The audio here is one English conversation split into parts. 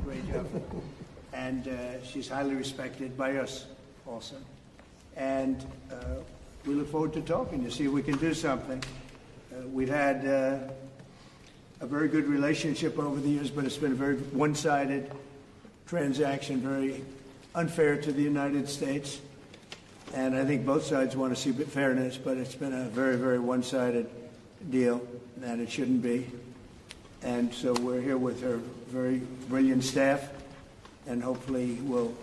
a great job. And she's highly respected by us also. And we look forward to talking to see if we can do something. We've had a very good relationship over the years, but it's been a very one-sided transaction, very unfair to the United States. And I think both sides want to see fairness, but it's been a very, very one-sided deal, and it shouldn't be. And so we're here with her very brilliant staff, and hopefully we'll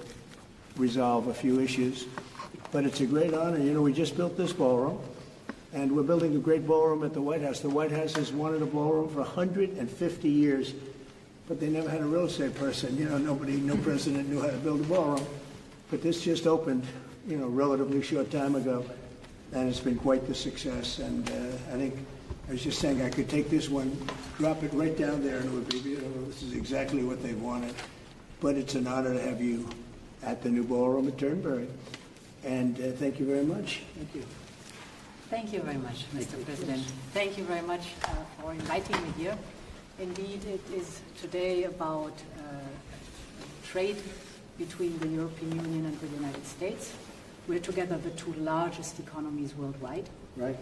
resolve a few issues. But it's a great honor. You know, we just built this ballroom, and we're building a great ballroom at the White House. The White House has wanted a ballroom for 150 years, but they never had a real estate person. You know, no president knew how to build a ballroom. But this just opened, you know, a relatively short time ago, and it's been quite the success. And I think, I was just saying, I could take this one, drop it right down there, and it would be beautiful. This is exactly what they wanted. But it's an honor to have you at the new ballroom at Turnberry. And thank you very much. Thank you. Thank you very much, Mr. President. Thank you very much for inviting me here. Indeed, it is today about trade between the European Union and the United States. We're together the two largest economies worldwide. Right.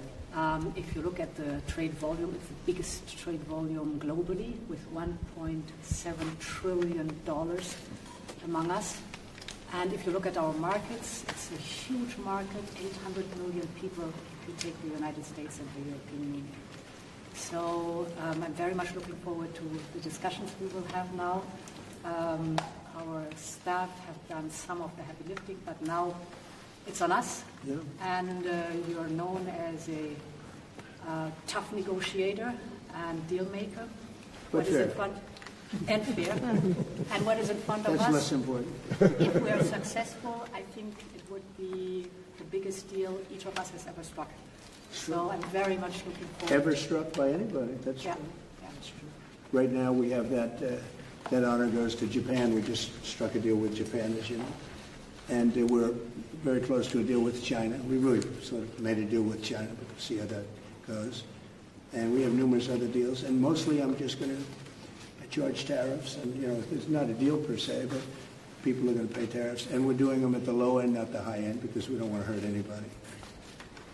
If you look at the trade volume, it's the biggest trade volume globally, with $1.7 trillion among us. And if you look at our markets, it's a huge market, 800 million people if you take the United States and the European Union. So I'm very much looking forward to the discussions we will have now. Our staff have done some of the heavy lifting, but now it's on us. Yeah. And you are known as a tough negotiator and deal maker. What is in front? And fair. And what is in front of us? That's less important. If we are successful, I think it would be the biggest deal each of us has ever struck. So I'm very much looking forward. Ever struck by anybody? That's true. Yeah, that's true. Right now we have that honor goes to Japan. We just struck a deal with Japan, as you know. And we're very close to a deal with China. We really sort of made a deal with China, but we'll see how that goes. And we have numerous other deals. And mostly I'm just going to charge tariffs. And, you know, it's not a deal per se, but people are going to pay tariffs. And we're doing them at the low end, not the high end, because we don't want to hurt anybody.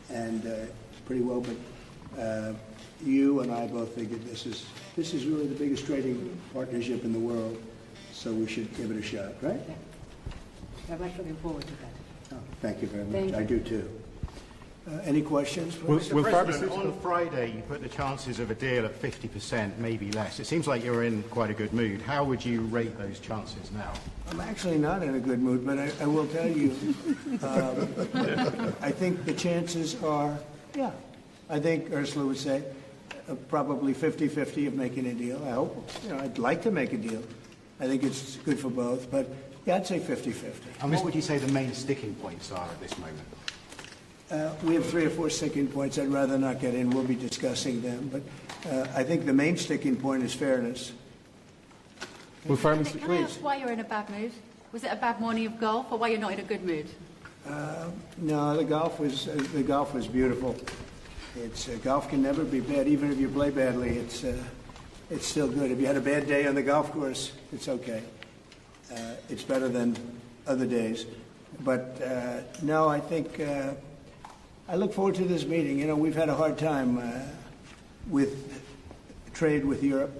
And pretty well, but you and I both figured this is really the biggest trading partnership in the world, so we should give it a shot, right? Yeah. Very much looking forward to that. Oh, thank you very much. I do too. Any questions? Mr. President, on Friday you put the chances of a deal at 50%, maybe less. It seems like you're in quite a good mood. How would you rate those chances now? I'm actually not in a good mood, but I will tell you, I think the chances are, yeah, I think Ursula would say probably 50-50 of making a deal. I hope, you know, I'd like to make a deal. I think it's good for both, but yeah, I'd say 50-50. And what would you say the main sticking points are at this moment? We have 3 or 4 sticking points. I'd rather not get in. We'll be discussing them. But I think the main sticking point is fairness. Well, can I ask why you're in a bad mood? Was it a bad morning of golf, or why you're not in a good mood? No, the golf was beautiful. Golf can never be bad, even if you play badly. It's still good. If you had a bad day on the golf course, it's okay. It's better than other days. But no, I think I look forward to this meeting. You know, we've had a hard time with trade with Europe,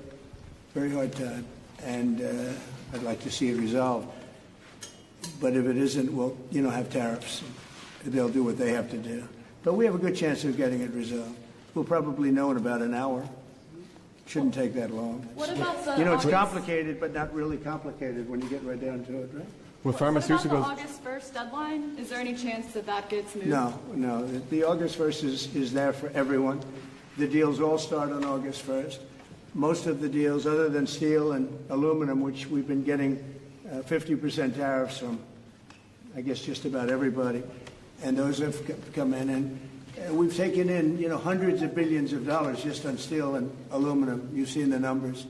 very hard time, and I'd like to see it resolved. But if it isn't, we'll, you know, have tariffs. They'll do what they have to do. But we have a good chance of getting it resolved. We'll probably know in about an hour. Shouldn't take that long. What about the you know, it's complicated, but not really complicated when you get right down to it, right? Well, pharmaceuticals. What about the August 1st deadline? Is there any chance that gets moved? No. The August 1st is there for everyone. The deals all start on August 1st. Most of the deals, other than steel and aluminum, which we've been getting 50% tariffs from, I guess, just about everybody, and those have come in. And we've taken in, you know, hundreds of billions of dollars just on steel and aluminum. You've seen the numbers.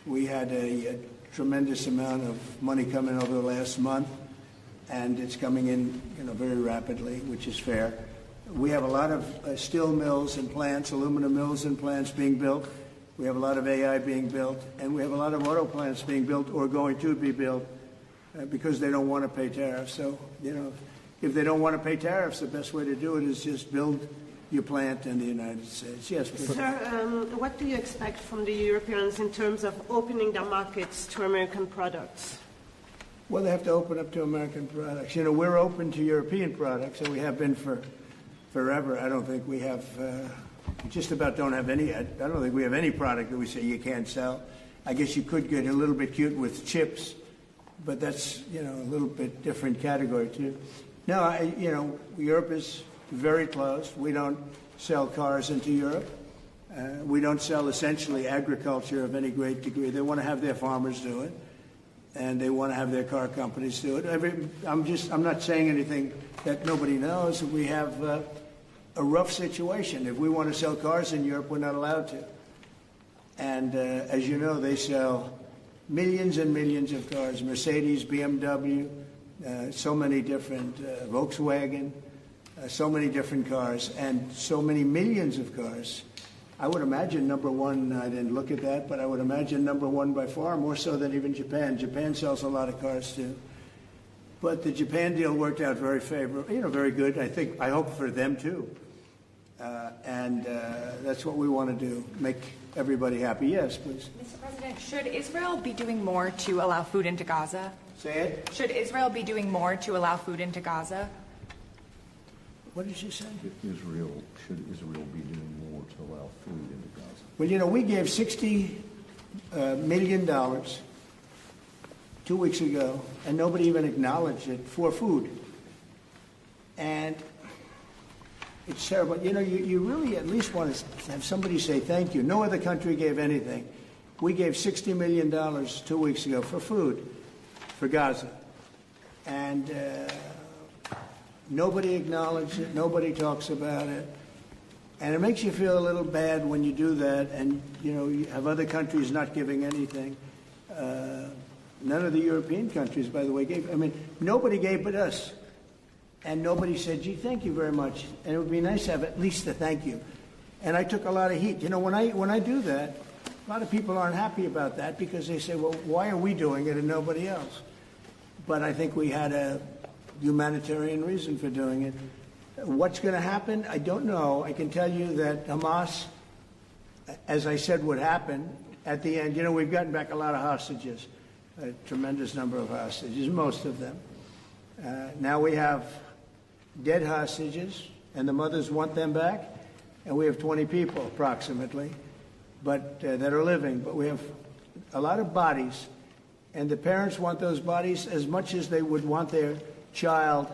We had a tremendous amount of money come in over the last month, and it's coming in, you know, very rapidly, which is fair. We have a lot of steel mills and plants, aluminum mills and plants being built, We have a lot of AI being built, and we have a lot of auto plants being built or going to be built because they don't want to pay tariffs. So, if they don't want to pay tariffs, the best way to do it is just build your plant in the United States. Yes, please. Sir, what do you expect from the Europeans in terms of opening their markets to American products? Well, they have to open up to American products. We're open to European products, and we have been for forever. I don't think we have, just about don't have any, I don't think we have any product that we say you can't sell. I guess you could get a little bit cute with chips, but that's, a little bit different category too. No, Europe is very closed. We don't sell cars into Europe. We don't sell essentially agriculture of any great degree. They want to have their farmers do it, and they want to have their car companies do it. I'm not saying anything that nobody knows. We have a rough situation. If we want to sell cars in Europe, we're not allowed to. And as you know, they sell millions and millions of cars, Mercedes, BMW, so many different, Volkswagen, so many different cars, and so many millions of cars. I would imagine number one, I didn't look at that, but I would imagine number one by far, more so than even Japan. Japan sells a lot of cars too. But the Japan deal worked out very favorable, very good. I hope for them too. And that's what we want to do, make everybody happy. Yes, please. Mr. President, should Israel be doing more to allow food into Gaza? Say it. Should Israel be doing more to allow food into Gaza? What did you say? Should Israel be doing more to allow food into Gaza? Well, we gave $60 million 2 weeks ago, and nobody even acknowledged it, for food. And it's terrible. You really at least want to have somebody say thank you. No other country gave anything. We gave $60 million 2 weeks ago for food for Gaza. And nobody acknowledged it. Nobody talks about it. And it makes you feel a little bad when you do that and, you have other countries not giving anything. None of the European countries, by the way, gave. Nobody gave but us. And nobody said, gee, thank you very much. And it would be nice to have at least a thank you. And I took a lot of heat. When I do that, a lot of people aren't happy about that because they say, well, why are we doing it and nobody else? But I think we had a humanitarian reason for doing it. What's going to happen? I don't know. I can tell you that Hamas, as I said, would happen at the end. We've gotten back a lot of hostages, a tremendous number of hostages, most of them. Now we have dead hostages, and the mothers want them back, and we have 20 people approximately, but that are living. But we have a lot of bodies, and the parents want those bodies as much as they would want their child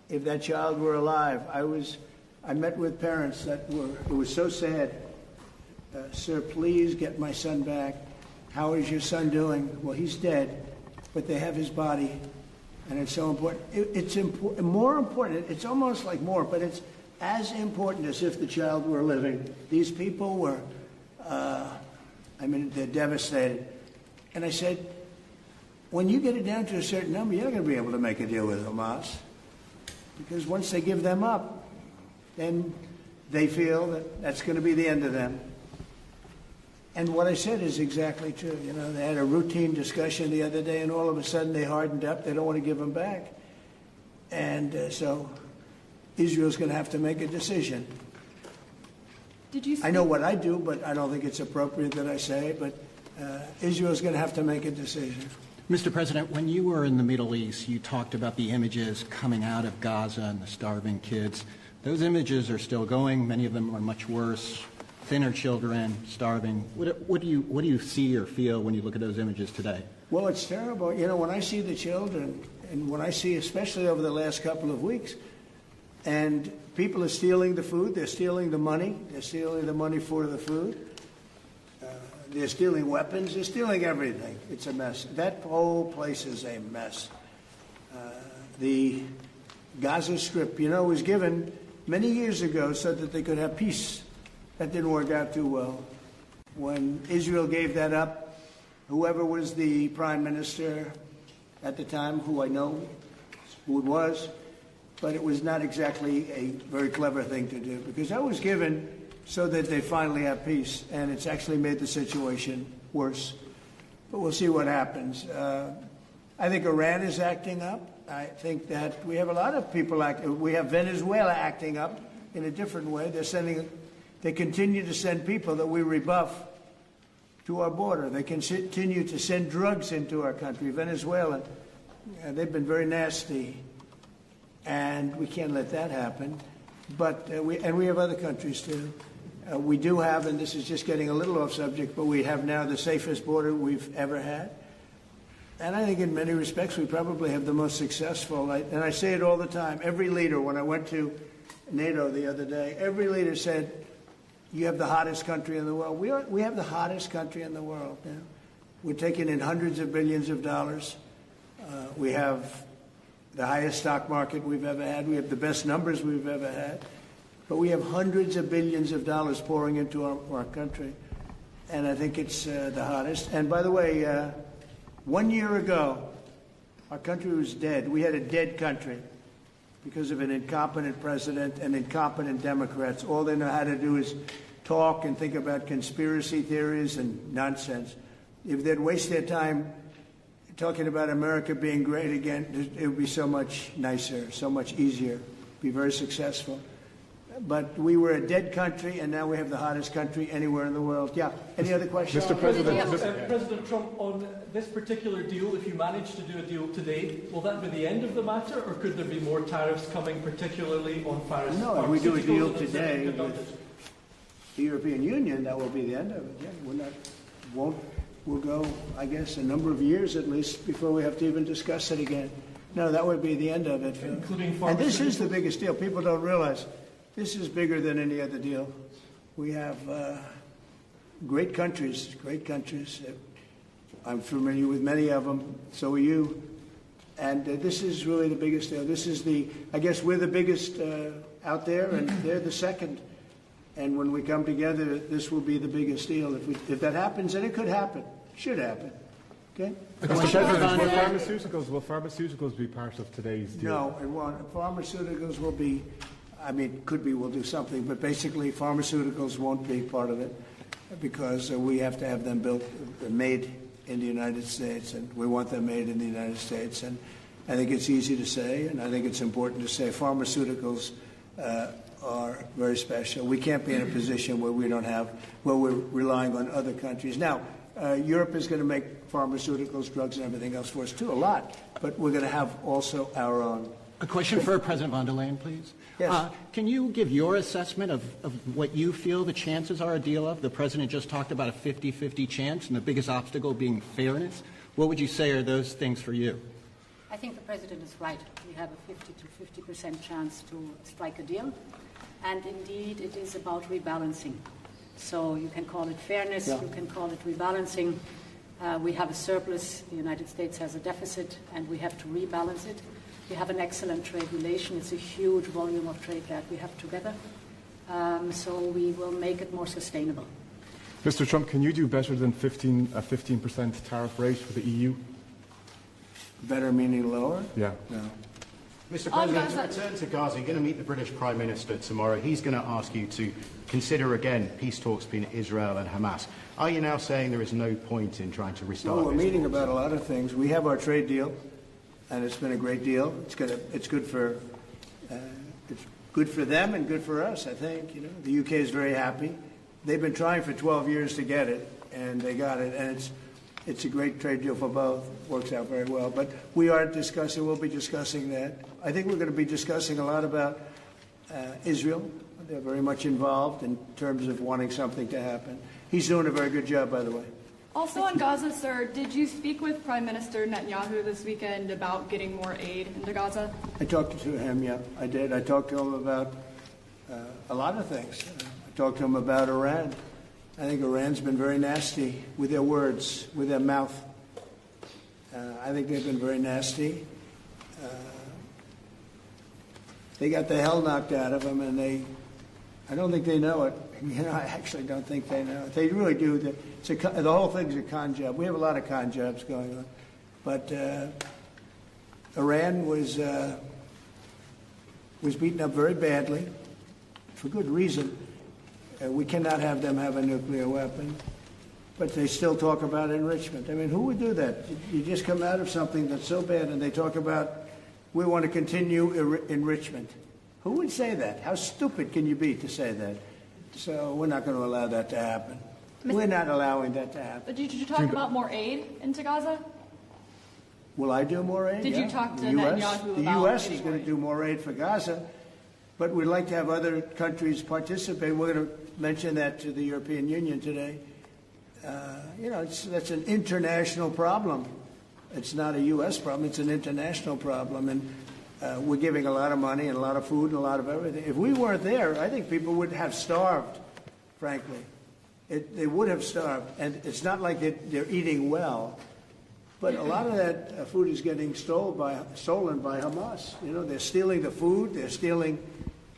if that child were alive. I met with parents it was so sad. Sir, please get my son back. How is your son doing? Well, he's dead, but they have his body, and it's so important. It's more important. It's almost like more, but it's as important as if the child were living. These people were, they're devastated. And I said, when you get it down to a certain number, you're not going to be able to make a deal with Hamas. Because once they give them up, then they feel that that's going to be the end of them. And what I said is exactly true. They had a routine discussion the other day, and all of a sudden they hardened up. They don't want to give them back. And so Israel's going to have to make a decision. I know what I do, but I don't think it's appropriate that I say it. But Israel's going to have to make a decision. Mr. President, when you were in the Middle East, you talked about the images coming out of Gaza and the starving kids. Those images are still going. Many of them are much worse. Thinner children, starving. What do you see or feel when you look at those images today? Well, it's terrible. When I see the children, and when I see, especially over the last couple of weeks, and people are stealing the food, they're stealing the money, for the food. They're stealing weapons. They're stealing everything. It's a mess. That whole place is a mess. The Gaza Strip, was given many years ago so that they could have peace. That didn't work out too well. When Israel gave that up, whoever was the prime minister at the time, who I know who it was, but it was not exactly a very clever thing to do, because that was given so that they finally have peace. And it's actually made the situation worse. But we'll see what happens. I think Iran is acting up. I think that we have a lot of people we have Venezuela acting up in a different way. They continue to send people that we rebuff to our border. They continue to send drugs into our country. Venezuela, they've been very nasty, and we can't let that happen. But we have other countries too. We do have, and this is just getting a little off subject, but we have now the safest border we've ever had. And I think in many respects we probably have the most successful, and I say it all the time. Every leader, when I went to NATO the other day, every leader said, you have the hottest country in the world. We have the hottest country in the world now. We're taking in hundreds of billions of dollars. We have the highest stock market we've ever had. We have the best numbers we've ever had. But we have hundreds of billions of dollars pouring into our country. And I think it's the hottest. And by the way, 1 year ago, our country was dead. We had a dead country because of an incompetent president and incompetent Democrats. All they know how to do is talk and think about conspiracy theories and nonsense. If they'd waste their time talking about America being great again, it would be so much nicer, so much easier, be very successful. But we were a dead country, and now we have the hottest country anywhere in the world. Yeah. Any other questions? Mr. President, President Trump, on this particular deal, if you manage to do a deal today, will that be the end of the matter, or could there be more tariffs coming, particularly on pharmaceuticals? No, if we do a deal today with the European Union, that will be the end of it. Yeah, we'll go, I guess, a number of years at least before we have to even discuss it again. No, that would be the end of it. Including pharmaceuticals? And this is the biggest deal. People don't realize. This is bigger than any other deal. We have great countries, I'm familiar with many of them, so are you. And this is really the biggest deal. This is I guess we're the biggest out there, and they're the second. And when we come together, this will be the biggest deal. If that happens, and it could happen, should happen. Okay? Will pharmaceuticals be part of today's deal? No, it won't. Pharmaceuticals will be. I mean, could be, we'll do something, but basically pharmaceuticals won't be part of it because we have to have them made in the United States, and we want them made in the United States. And I think it's easy to say, and I think it's important to say pharmaceuticals are very special. We can't be in a position where we're relying on other countries. Now, Europe is going to make pharmaceuticals, drugs, and everything else for us too, a lot, but we're going to have also our own. A question for President von der Leyen, please. Yes. Can you give your assessment of what you feel the chances are a deal of? The President just talked about a 50-50 chance, and the biggest obstacle being fairness. What would you say are those things for you? I think the President is right. We have a 50 to 50% chance to strike a deal. And indeed, it is about rebalancing. So you can call it fairness, you can call it rebalancing. We have a surplus, the United States has a deficit, and we have to rebalance it. We have an excellent trade relation. It's a huge volume of trade that we have together. So we will make it more sustainable. Mr. Trump, can you do better than a 15% tariff rate for the EU? Better meaning lower? Yeah. No. Mr. President, to return to Gaza, you're going to meet the British Prime Minister tomorrow. He's going to ask you to consider again peace talks between Israel and Hamas. Are you now saying there is no point in trying to restart? No, we're meeting about a lot of things. We have our trade deal, and it's been a great deal. It's good for them and good for us, I think. You know, the UK is very happy. They've been trying for 12 years to get it, and they got it, and it's a great trade deal for both. Works out very well. But we'll be discussing that. I think we're going to be discussing a lot about Israel. They're very much involved in terms of wanting something to happen. He's doing a very good job, by the way. Also on Gaza, sir, did you speak with Prime Minister Netanyahu this weekend about getting more aid into Gaza? I talked to him, yeah, I did. I talked to him about a lot of things. I talked to him about Iran. I think Iran's been very nasty with their words, with their mouth. I think they've been very nasty. They got the hell knocked out of them, and I don't think they know it. You know, I actually don't think they know it. They really do. The whole thing's a con job. We have a lot of con jobs going on. But Iran was beaten up very badly, for good reason. We cannot have them have a nuclear weapon. But they still talk about enrichment. I mean, who would do that? You just come out of something that's so bad and they talk about, we want to continue enrichment. Who would say that? How stupid can you be to say that? So we're not going to allow that to happen. We're not allowing that to happen. But did you talk about more aid into Gaza? Will I do more aid? Did you talk to Netanyahu about the U.S. is going to do more aid for Gaza, but we'd like to have other countries participate. We're going to mention that to the European Union today. That's an international problem. It's not a U.S. problem. It's an international problem. And we're giving a lot of money and a lot of food and a lot of everything. If we weren't there, I think people would have starved, frankly. They would have starved. And it's not like they're eating well. But a lot of that food is getting stolen by Hamas. They're stealing the food. They're stealing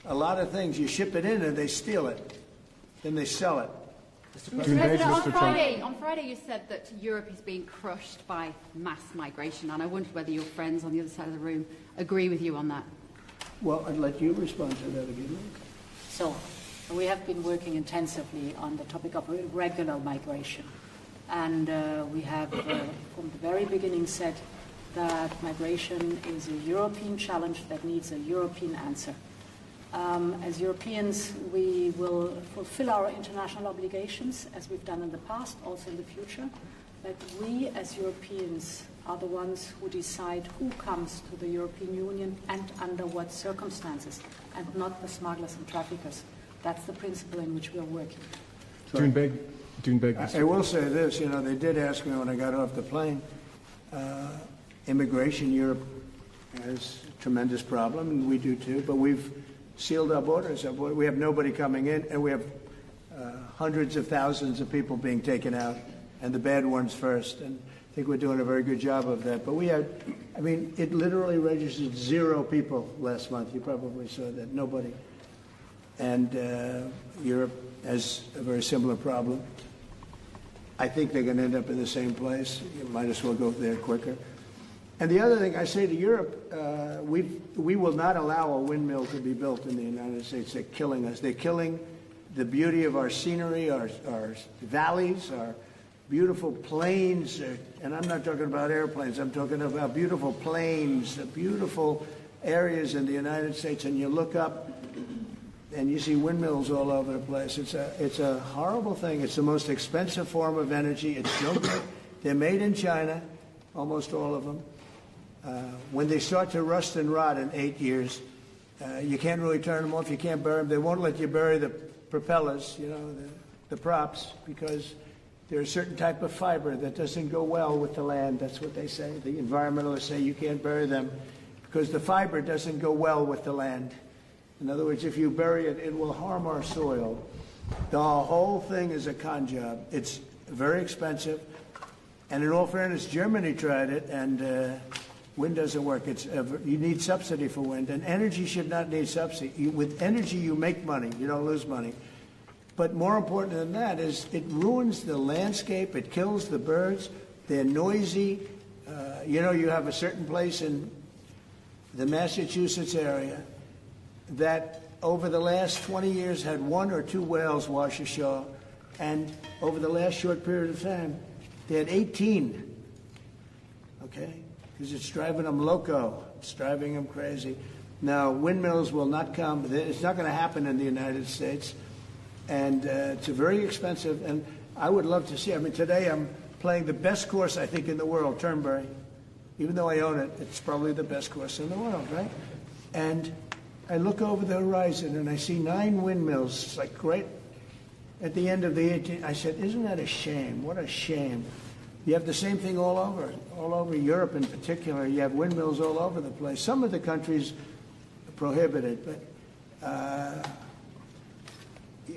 a lot of things. You ship it in and they steal it. Then they sell it. President, on Friday you said that Europe is being crushed by mass migration, and I wondered whether your friends on the other side of the room agree with you on that. Well, I'd let you respond to that again. So, we have been working intensively on the topic of irregular migration. And we have, from the very beginning, said that migration is a European challenge that needs a European answer. As Europeans, we will fulfill our international obligations, as we've done in the past, also in the future. But we, as Europeans, are the ones who decide who comes to the European Union and under what circumstances, and not the smugglers and traffickers. That's the principle in which we are working. I will say this, they did ask me when I got off the plane, immigration, Europe has a tremendous problem, and we do too, but we've sealed our borders. We have nobody coming in, and we have hundreds of thousands of people being taken out, and the bad ones first. And I think we're doing a very good job of that. But it literally registered 0 people last month. You probably saw that, nobody. And Europe has a very similar problem. I think they're going to end up in the same place. You might as well go there quicker. And the other thing I say to Europe, we will not allow a windmill to be built in the United States. They're killing us. They're killing the beauty of our scenery, our valleys, our beautiful plains. And I'm not talking about airplanes. I'm talking about beautiful plains, the beautiful areas in the United States. And you look up and you see windmills all over the place. It's a horrible thing. It's the most expensive form of energy. It's no good. They're made in China, almost all of them. When they start to rust and rot in 8 years, you can't really turn them off. You can't bury them. They won't let you bury the propellers, the props, because there's a certain type of fiber that doesn't go well with the land. That's what they say. The environmentalists say you can't bury them because the fiber doesn't go well with the land. In other words, if you bury it, it will harm our soil. The whole thing is a con job. It's very expensive. And in all fairness, Germany tried it, and wind doesn't work. You need subsidy for wind, and energy should not need subsidy. With energy, you make money. You don't lose money. But more important than that is it ruins the landscape. It kills the birds. They're noisy. You have a certain place in the Massachusetts area that over the last 20 years had 1 or 2 whales wash ashore, and over the last short period of time, they had 18. Okay? Because it's driving them loco. It's driving them crazy. Now, windmills will not come. It's not going to happen in the United States. And it's very expensive. And I would love to see. Today I'm playing the best course, I think, in the world, Turnberry. Even though I own it, it's probably the best course in the world, right? And I look over the horizon and I see 9 windmills. It's like great. At the end of the 18th, I said, isn't that a shame? What a shame. You have the same thing all over Europe in particular. You have windmills all over the place. Some of the countries prohibit it, but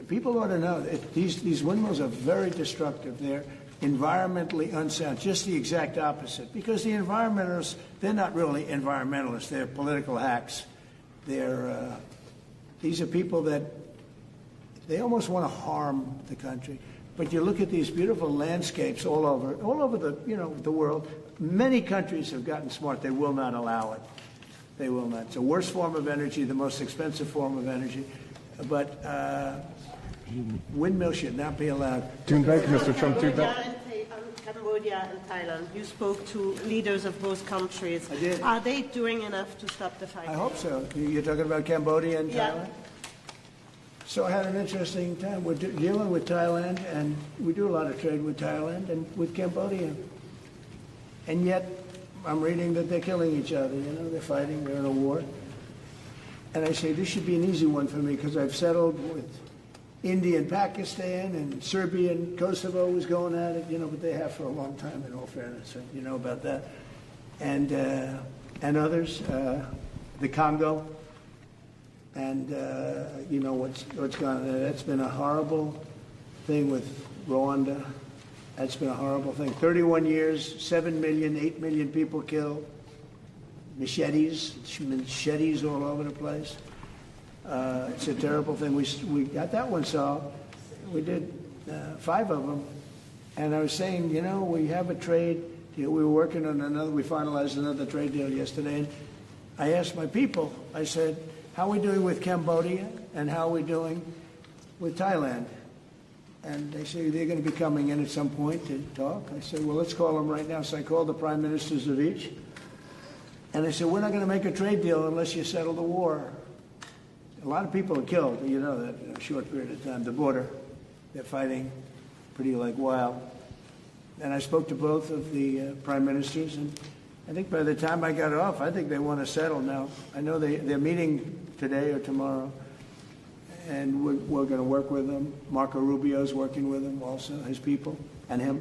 people ought to know that these windmills are very destructive. They're environmentally unsound, just the exact opposite. Because the environmentalists, they're not really environmentalists. They're political hacks. These are people that they almost want to harm the country. But you look at these beautiful landscapes all over the world. Many countries have gotten smart. They will not allow it. They will not. It's the worst form of energy, the most expensive form of energy. But Windmills should not be allowed. Doing back, Mr. Trump, doing back. Cambodia and Thailand. You spoke to leaders of both countries. I did. Are they doing enough to stop the fighting? I hope so. You're talking about Cambodia and Thailand? So I had an interesting time. We're dealing with Thailand, and we do a lot of trade with Thailand and with Cambodia. And yet, I'm reading that they're killing each other. You know, they're fighting. They're in a war. And I say, this should be an easy one for me because I've settled with India and Pakistan, and Serbia and Kosovo was going at it, you know, but they have for a long time, in all fairness, so you know about that. And others, the Congo, and you know what's gone on there. That's been a horrible thing with Rwanda. That's been a horrible thing. 31 years, 7 million, 8 million people killed. Machetes all over the place. It's a terrible thing. We got that one solved. We did 5 of them. And I was saying, you know, we have a trade deal. We were working on another. We finalized another trade deal yesterday. And I asked my people, I said, how are we doing with Cambodia and how are we doing with Thailand? And they say they're going to be coming in at some point to talk. I said, well, let's call them right now. So I called the prime ministers of each. And I said, we're not going to make a trade deal unless you settle the war. A lot of people are killed, you know that, in a short period of time. The border, they're fighting pretty like wild. And I spoke to both of the prime ministers, and I think by the time I got off, I think they want to settle now. I know they're meeting today or tomorrow, and we're going to work with them. Marco Rubio's working with them also, his people, and him.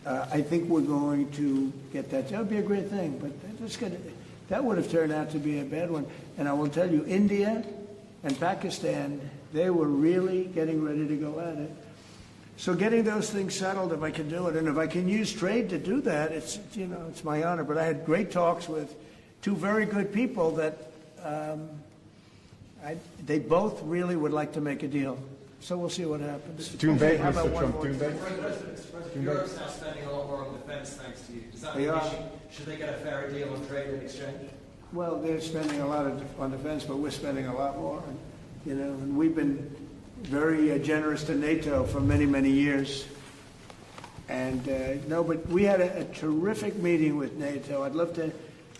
I think we're going to get that. That would be a great thing, but that would have turned out to be a bad one. And I will tell you, India and Pakistan, they were really getting ready to go at it. So getting those things settled, if I can do it, and if I can use trade to do that, it's, you know, it's my honor. But I had great talks with 2 very good people that they both really would like to make a deal. So we'll see what happens. Doing back, Mr. Trump, doing back. Europe's now spending a lot more on defence thanks to you. Does that mean should they get a fairer deal on trade and exchange? Well, they're spending a lot on defense, but we're spending a lot more. You know, and we've been very generous to NATO for many, many years. And no, but we had a terrific meeting with NATO. I'd love to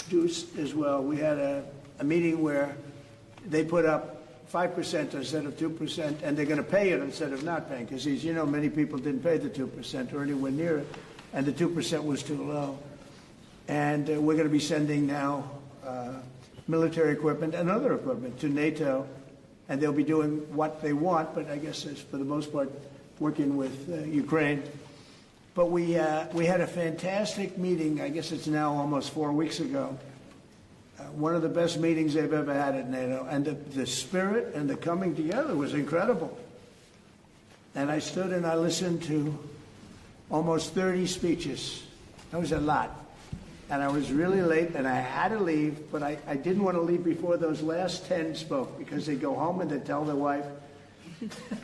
do as well. We had a meeting where they put up 5% instead of 2%, and they're going to pay it instead of not paying, because, you know, many people didn't pay the 2% or anywhere near it, and the 2% was too low. And we're going to be sending now military equipment and other equipment to NATO, and they'll be doing what they want, but I guess it's, for the most part, working with Ukraine. But we had a fantastic meeting. I guess it's now almost 4 weeks ago. One of the best meetings they've ever had at NATO, and the spirit and the coming together was incredible. And I stood and I listened to almost 30 speeches. That was a lot. And I was really late, and I had to leave, but I didn't want to leave before those last 10 spoke, because they go home and they tell their wife,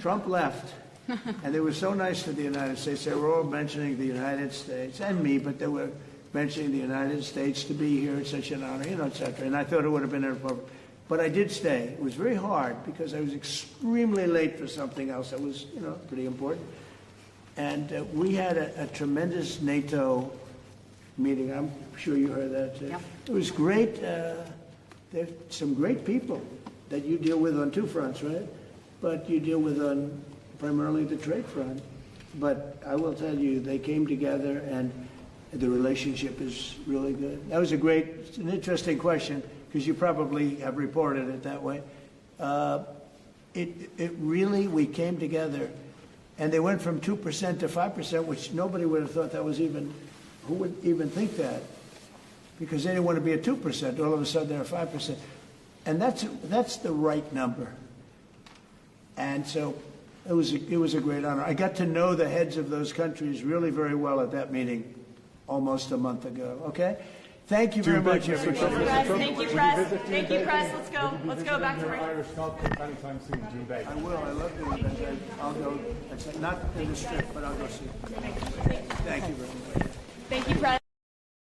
Trump left. And they were so nice to the United States. They were all mentioning the United States, and me, but they were mentioning the United States to be here. It's such an honor, you know, et cetera. And I thought it would have been inappropriate. But I did stay. It was very hard, because I was extremely late for something else that was, you know, pretty important. And we had a tremendous NATO meeting. I'm sure you heard that. Yeah. It was great. There's some great people that you deal with on 2 fronts, right? But you deal with on primarily the trade front. But I will tell you, they came together, and the relationship is really good. That was it's an interesting question, because you probably have reported it that way. It really, we came together, and they went from 2% to 5%, which nobody would have thought that was even, who would even think that? Because they didn't want to be at 2%. All of a sudden, they're 5%. And that's the right number. And so it was a great honor. I got to know the heads of those countries really very well at that meeting almost a month ago. Okay? Thank you very much, everybody. Thank you, Press. Thank you, Press. Let's go. Let's go back to work. Irish conference anytime soon, June Bay. I will. I love doing that. I'll go. Not in the strip, but I'll go see. Thank you very much. Thank you, Press.